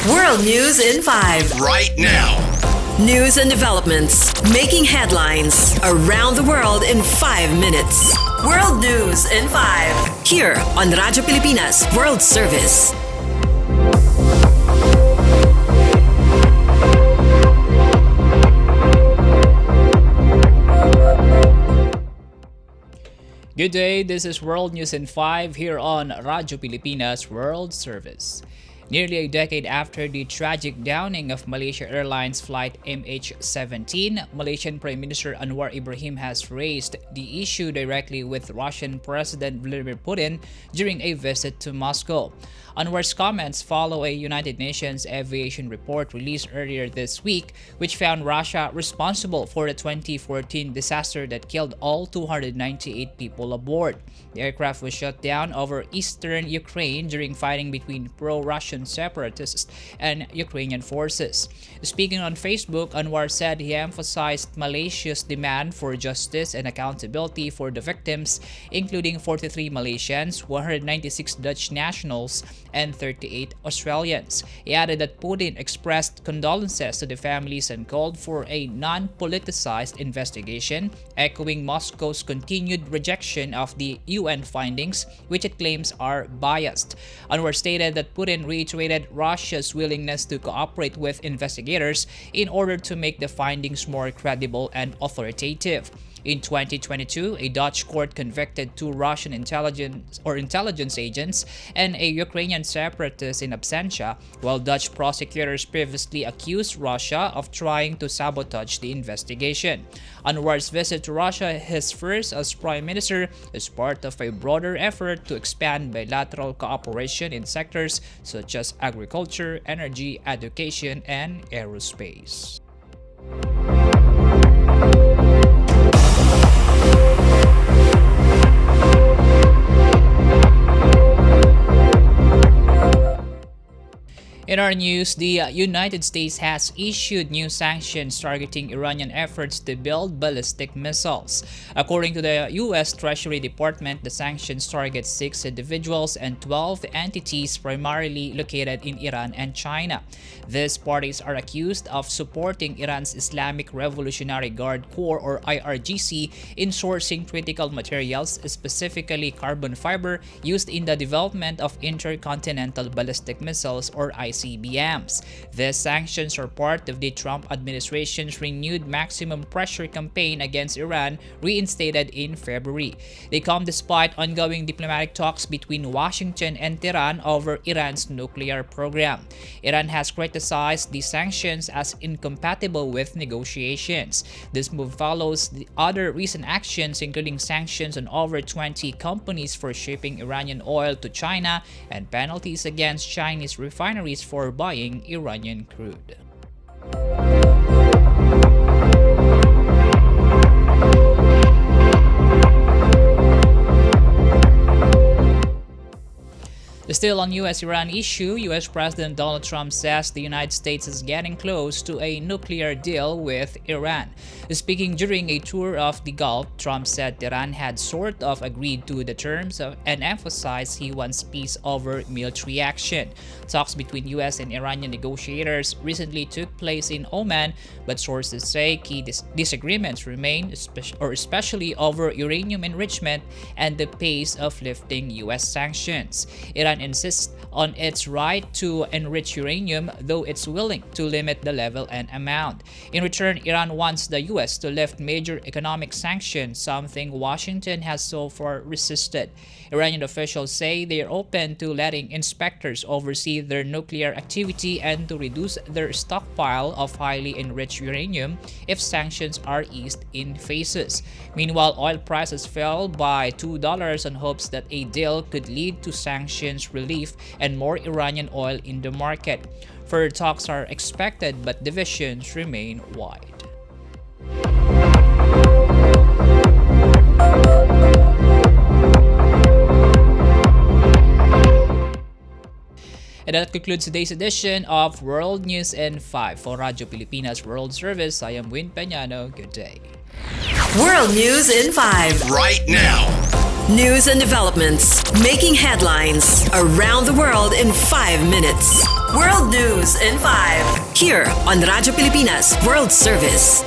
World News in 5. Right now. News and developments making headlines around the world in 5 minutes. World News in 5. Here on Radyo Pilipinas World Service. Good day, this is World News in 5 here on Radyo Pilipinas World Service. Nearly a decade after the tragic downing of Malaysia Airlines flight MH17, Malaysian Prime Minister Anwar Ibrahim has raised the issue directly with Russian President Vladimir Putin during a visit to Moscow. Anwar's comments follow a United Nations aviation report released earlier this week, which found Russia responsible for the 2014 disaster that killed all 298 people aboard. The aircraft was shot down over eastern Ukraine during fighting between pro-Russian separatists and Ukrainian forces. Speaking on Facebook, Anwar said he emphasized Malaysia's demand for justice and accountability for the victims, including 43 Malaysians, 196 Dutch nationals, and 38 Australians. He added that Putin expressed condolences to the families and called for a non-politicized investigation, echoing Moscow's continued rejection of the UN findings, which it claims are biased. Anwar stated that Putin reiterated Russia's willingness to cooperate with investigators in order to make the findings more credible and authoritative. In 2022, a Dutch court convicted two Russian intelligence agents and a Ukrainian separatist in absentia, while Dutch prosecutors previously accused Russia of trying to sabotage the investigation. Anwar's visit to Russia, his first as prime minister, is part of a broader effort to expand bilateral cooperation in sectors such as agriculture, energy, education, and aerospace. In our news, the United States has issued new sanctions targeting Iranian efforts to build ballistic missiles. According to the U.S. Treasury Department, the sanctions target 6 individuals and 12 entities primarily located in Iran and China. These parties are accused of supporting Iran's Islamic Revolutionary Guard Corps or IRGC in sourcing critical materials, specifically carbon fiber, used in the development of intercontinental ballistic missiles or ICBMs. These sanctions are part of the Trump administration's renewed maximum pressure campaign against Iran, reinstated in February. They come despite ongoing diplomatic talks between Washington and Tehran over Iran's nuclear program. Iran has criticized the sanctions as incompatible with negotiations. This move follows the other recent actions, including sanctions on over 20 companies for shipping Iranian oil to China and penalties against Chinese refineries for buying Iranian crude. Still on U.S.-Iran issue, U.S. President Donald Trump says the United States is getting close to a nuclear deal with Iran. Speaking during a tour of the Gulf, Trump said Iran had sort of agreed to the terms and emphasized he wants peace over military action. Talks between U.S. and Iranian negotiators recently took place in Oman, but sources say key disagreements remain, especially over uranium enrichment and the pace of lifting U.S. sanctions. Iran insists on its right to enrich uranium, though it's willing to limit the level and amount. In return, Iran wants the U.S. to lift major economic sanctions, something Washington has so far resisted. Iranian officials say they are open to letting inspectors oversee their nuclear activity and to reduce their stockpile of highly enriched uranium if sanctions are eased in phases. Meanwhile, oil prices fell by $2 on hopes that a deal could lead to sanctions relief and more Iranian oil in the market. Further talks are expected, but divisions remain wide. And that concludes today's edition of World News in 5. For Radyo Pilipinas World Service, I am Peñano. Good day. World News in 5. Right now. News and developments, making headlines around the world in 5 minutes. World News in 5, here on Radyo Pilipinas World Service.